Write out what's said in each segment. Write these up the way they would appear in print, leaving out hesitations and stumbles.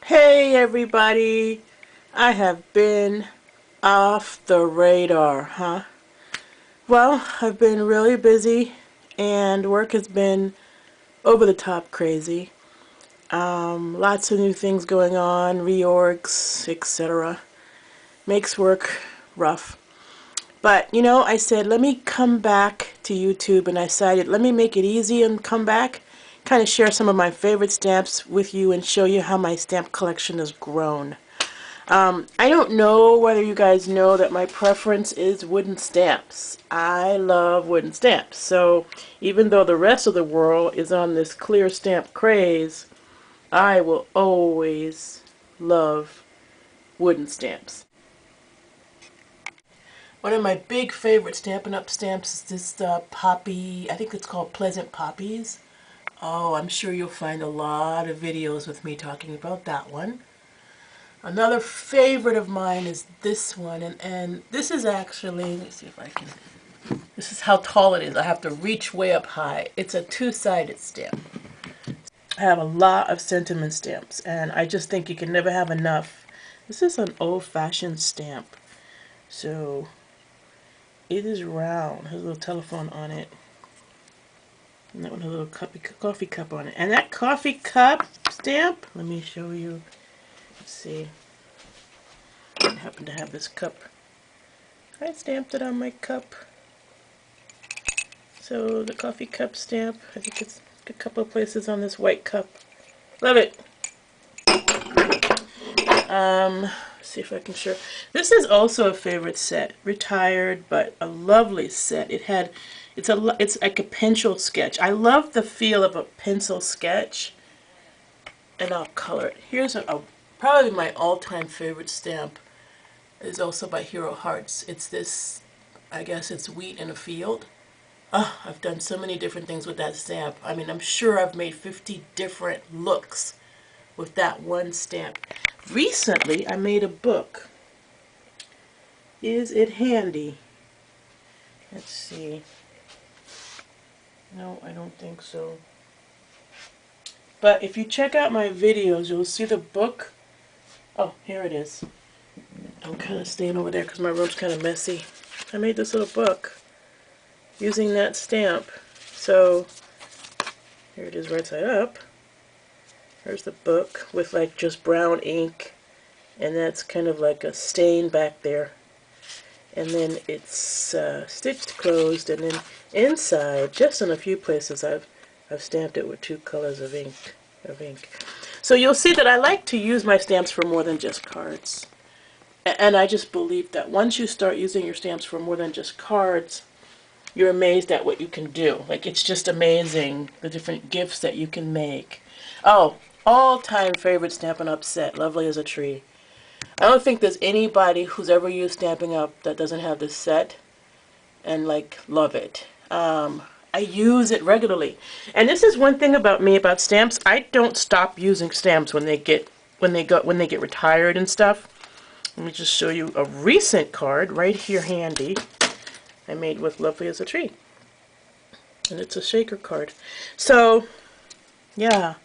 Hey everybody, I have been off the radar, huh? Well, I've been really busy and work has been over the top crazy. Lots of new things going on, reorgs, etc. Makes work rough. But, I said, let me come back to YouTube and I decided, let me make it easy and come back, kind of share some of my favorite stamps with you and show you how my stamp collection has grown. I don't know whether you guys know that my preference is wooden stamps. I love wooden stamps. So even though the rest of the world is on this clear stamp craze, I will always love wooden stamps. One of my big favorite Stampin' Up! Stamps is this poppy, I think it's called Pleasant Poppies. Oh, I'm sure you'll find a lot of videos with me talking about that one. Another favorite of mine is this one, and this is actually, let me see if I can, this is how tall it is. I have to reach way up high. It's a two-sided stamp. I have a lot of sentiment stamps, and I just think you can never have enough. This is an old-fashioned stamp, so it is round. Has a little telephone on it. And that one has a little coffee cup on it. And that coffee cup stamp, let me show you. Let's see. I happen to have this cup. I stamped it on my cup. So the coffee cup stamp, I think it's a couple of places on this white cup. Love it. See if I can show. This is also a favorite set. Retired, but a lovely set. It's like a pencil sketch. I love the feel of a pencil sketch, and I'll color it. Here's probably my all-time favorite stamp. Is also by Hero Hearts. It's this, I guess it's wheat in a field. Oh, I've done so many different things with that stamp. I mean, I'm sure I've made 50 different looks with that one stamp. Recently, I made a book. Is it handy? Let's see. No, I don't think so. But if you check out my videos, you'll see the book. Oh, here it is. I'm kind of staying over there because my room's kind of messy. I made this little book using that stamp. So here it is right side up. There's the book with like just brown ink, and that's kind of like a stain back there. And then it's stitched closed, and then inside, just in a few places, I've stamped it with two colors of ink. So you'll see that I like to use my stamps for more than just cards. And I just believe that once you start using your stamps for more than just cards, you're amazed at what you can do. Like, it's just amazing, the different gifts that you can make. Oh, all-time favorite Stampin' Up! Set, Lovely as a Tree. I don't think there's anybody who's ever used Stampin' Up! That doesn't have this set and, like, love it. I use it regularly. And this is one thing about me about stamps. I don't stop using stamps when they get retired and stuff. Let me just show you a recent card right here handy. I made with Lovely as a Tree. And it's a shaker card. So, yeah.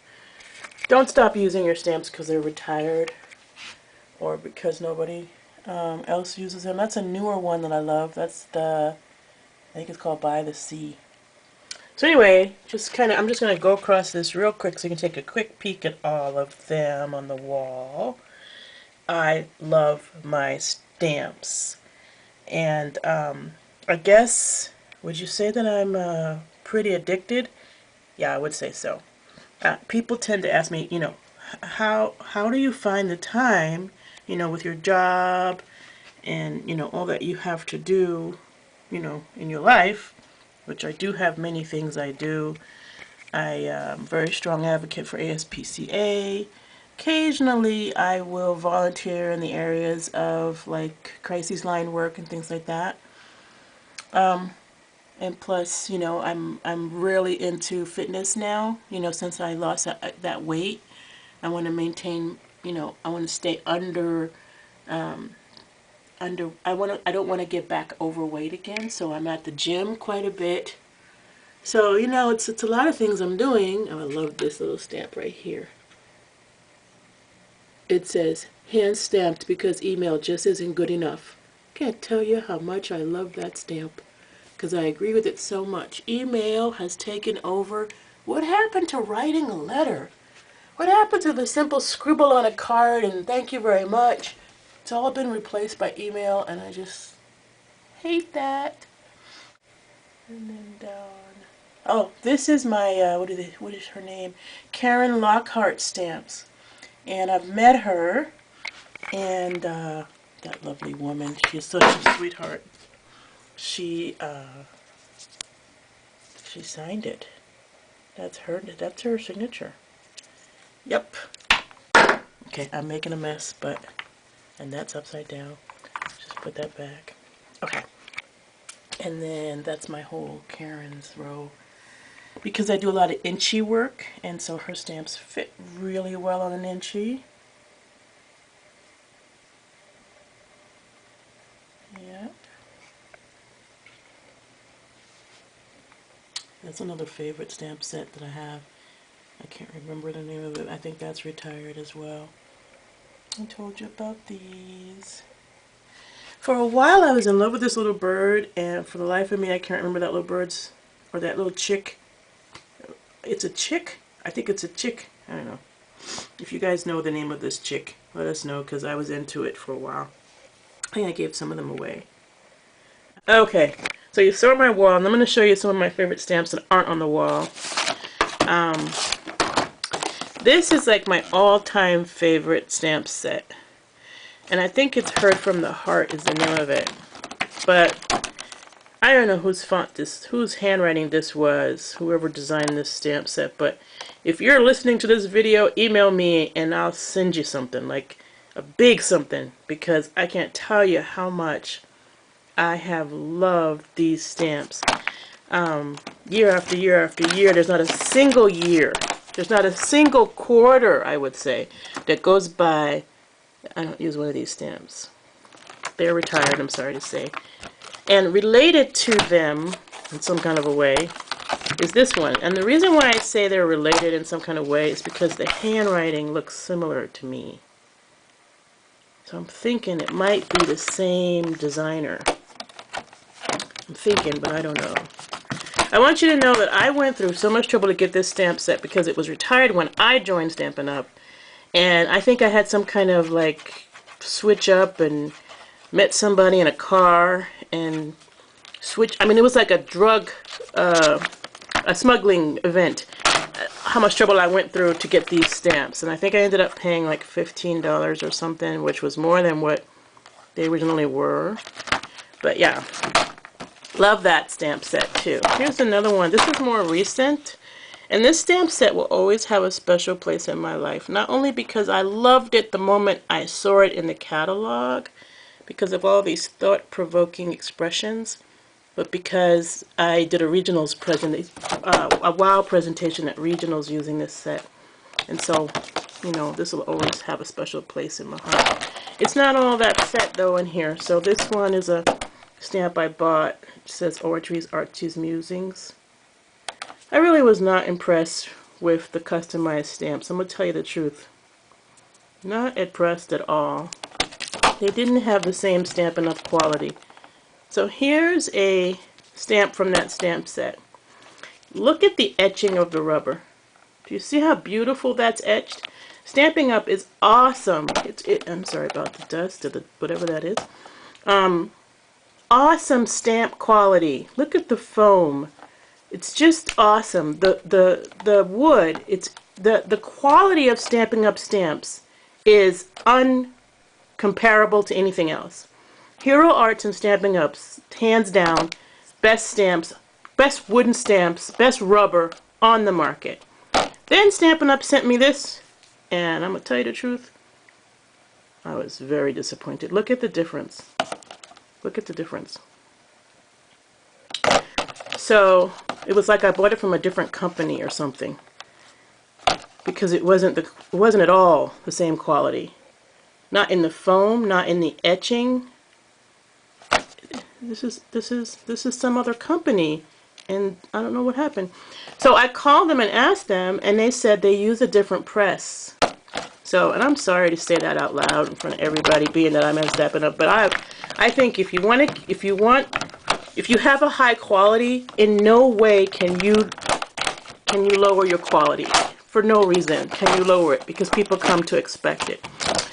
Don't stop using your stamps because they're retired or because nobody else uses them. That's a newer one that I love. That's I think it's called By the Sea. So anyway, I'm just going to go across this real quick so you can take a quick peek at all of them on the wall. I love my stamps. And I guess, would you say that I'm pretty addicted? Yeah, I would say so. People tend to ask me, how do you find the time, with your job and, all that you have to do, in your life, which I do have many things I do. I am a very strong advocate for ASPCA. Occasionally, I will volunteer in the areas of, like, crisis line work and things like that. And plus, I'm really into fitness now. Since I lost that weight, I want to maintain. I want to stay under. I don't want to get back overweight again. So I'm at the gym quite a bit. So it's a lot of things I'm doing. Oh, I love this little stamp right here. it says hand stamped because email just isn't good enough. Can't tell you how much I love that stamp because I agree with it so much. Email has taken over. What happened to writing a letter? What happened to the simple scribble on a card and thank you very much? It's all been replaced by email and I just hate that. And then down. Oh, this is my, what is her name? Karen Lockhart stamps. And I've met her, and that lovely woman, she's such a sweetheart. She signed it. That's her signature. Yep. Okay, I'm making a mess, and that's upside down. Just put that back. Okay. And then that's my whole Karen's row. Because I do a lot of inchy work, and so her stamps fit really well on an inchy. Yeah. That's another favorite stamp set that I have. I can't remember the name of it. I think that's retired as well. I told you about these. For a while I was in love with this little bird, and for the life of me I can't remember that little bird's, or that little chick. It's a chick? I think it's a chick. I don't know. If you guys know the name of this chick, let us know because I was into it for a while. I think I gave some of them away. Okay, so you saw my wall, and I'm going to show you some of my favorite stamps that aren't on the wall. This is like my all-time favorite stamp set. And I think it's Heard from the Heart is the name of it. But I don't know whose handwriting this was, whoever designed this stamp set, but if you're listening to this video, email me and I'll send you something, like a big something, because I can't tell you how much I have loved these stamps. Year after year after year, there's not a single year, there's not a single quarter, I would say, that goes by I don't use one of these stamps. They're retired, I'm sorry to say. And related to them, in some kind of a way, is this one. And the reason why I say they're related in some kind of way is because the handwriting looks similar to me. So I'm thinking it might be the same designer. I'm thinking, but I don't know. I want you to know that I went through so much trouble to get this stamp set because it was retired when I joined Stampin' Up! And I think I had some kind of like switch up and met somebody in a car and switch. I mean, it was like a drug, a smuggling event. How much trouble I went through to get these stamps. And I think I ended up paying like $15 or something, which was more than what they originally were. But yeah, love that stamp set too. Here's another one. This is more recent. And this stamp set will always have a special place in my life. Not only because I loved it the moment I saw it in the catalog, because of all these thought-provoking expressions, but because I did a regionals a WOW presentation at regionals using this set. And so, you know, this will always have a special place in my heart. It's not all that set though in here. So this one is a stamp I bought. It says Audrie's Archie's Musings. I really was not impressed with the customized stamps. I'm going to tell you the truth. Not impressed at all. They didn't have the same Stampin' Up! Quality. So here's a stamp from that stamp set. Look at the etching of the rubber. Do you see how beautiful that's etched? Stampin' Up! Is awesome. I'm sorry about the dust or whatever that is. Awesome stamp quality. Look at the foam. It's just awesome. The wood, the quality of Stampin' Up! Stamps is uncomparable to anything else. Hero Arts and Stampin' Up! Hands down, best stamps, best wooden stamps, best rubber on the market. Then Stampin' Up! Sent me this, and I'm going to tell you the truth, I was very disappointed. Look at the difference. Look at the difference. So it was like I bought it from a different company or something, because it wasn't at all the same quality. Not in the foam, not in the etching. This is some other company, and I don't know what happened. So I called them and asked them, and they said they use a different press. So, and I'm sorry to say that out loud in front of everybody, being that I'm in Stepping Up, but I think if you have a high quality, in no way can you lower your quality. For no reason can you lower it, because people come to expect it.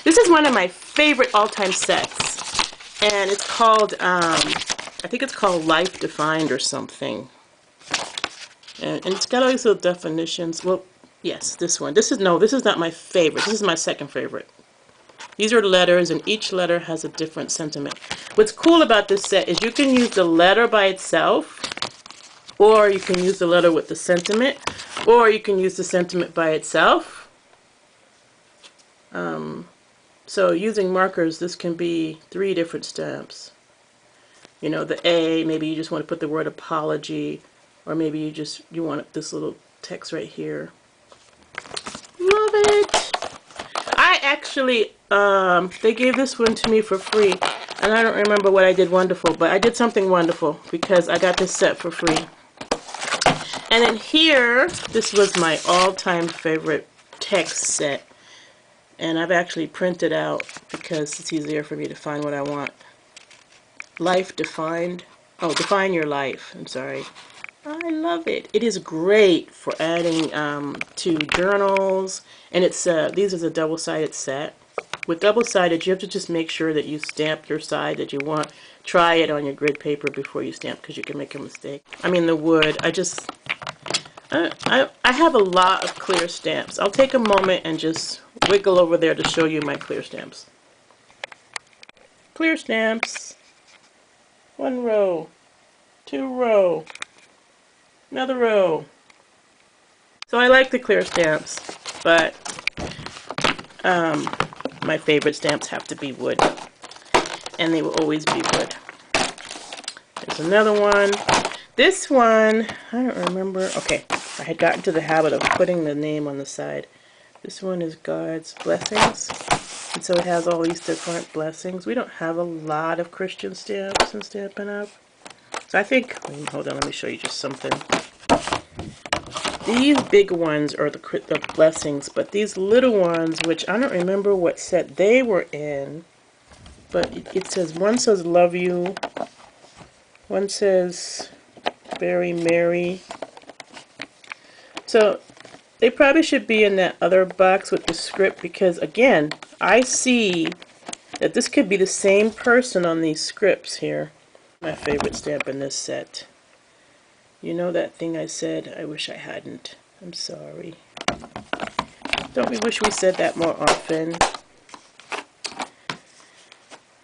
This is one of my favorite all-time sets, and it's called, I think it's called Life Defined or something. And it's got all these little definitions. Well, yes, this one. This is not my favorite. This is my second favorite. These are letters, and each letter has a different sentiment. What's cool about this set is you can use the letter by itself, or you can use the letter with the sentiment, or you can use the sentiment by itself. So using markers, this can be 3 different stamps. You know, the A, maybe you just want to put the word apology, or maybe you want this little text right here. Love it! I actually, they gave this one to me for free, and I don't remember what I did wonderful, but I did something wonderful because I got this set for free. And then here, this was my all-time favorite text set, and I've actually printed out because it's easier for me to find what I want. Life Defined. Oh, Define Your Life. I'm sorry. I love it. It is great for adding to journals, and it's these are a double-sided set. With double-sided, you have to just make sure that you stamp your side that you want. Try it on your grid paper before you stamp, because you can make a mistake. I mean, the wood. I have a lot of clear stamps. I'll take a moment and just wiggle over there to show you my clear stamps. Clear stamps. 1 row, 2 row, another row. So I like the clear stamps, but my favorite stamps have to be wood, and they will always be wood. There's another one. This one, I don't remember. Okay, I had gotten to the habit of putting the name on the side. This one is God's Blessings, and so it has all these different blessings. We don't have a lot of Christian stamps in Stampin' Up. So I think, hold on, let me show you just something. These big ones are the blessings, but these little ones, which I don't remember what set they were in, but it says, one says love you, one says very merry. So they probably should be in that other box with the script, because again, I see that this could be the same person on these scripts here. My favorite stamp in this set. You know that thing I said, I wish I hadn't. I'm sorry. Don't we wish we said that more often?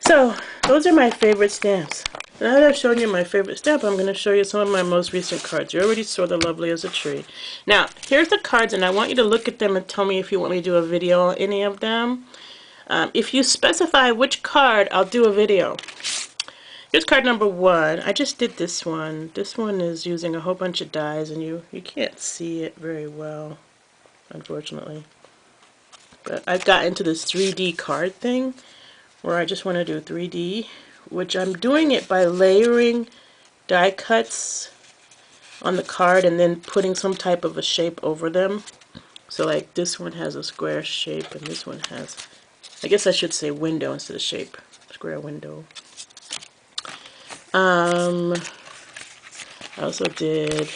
So, those are my favorite stamps. Now that I've shown you my favorite stamp, I'm going to show you some of my most recent cards. You already saw the Lovely as a Tree. Now, here's the cards, and I want you to look at them and tell me if you want me to do a video on any of them. If you specify which card, I'll do a video. Here's card number 1. I just did this one. This one is using a whole bunch of dies, and you can't see it very well, unfortunately. But I've got into this 3D card thing, where I just want to do 3D, which I'm doing it by layering die cuts on the card and then putting some type of a shape over them. So like this one has a square shape, and this one has, I guess I should say window instead of shape. Square window. I also did,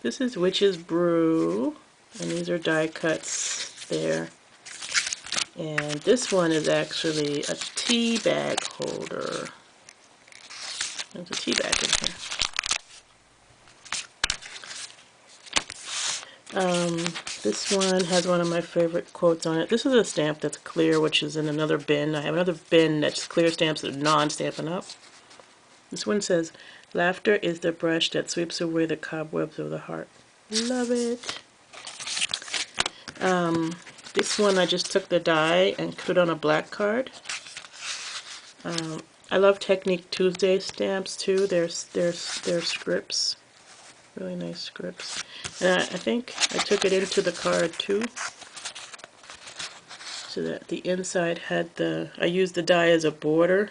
this is Witch's Brew, and these are die cuts there. And this one is actually a tea bag holder. There's a tea bag in here. This one has one of my favorite quotes on it. This is a stamp that's clear, which is in another bin. I have another bin that's clear stamps that are non-Stampin' Up. This one says, laughter is the brush that sweeps away the cobwebs of the heart. Love it. This one I just took the die and put on a black card. I love Technique Tuesday stamps too. They're scripts. Really nice scripts. And I think I took it into the card too, so that the inside had I used the die as a border.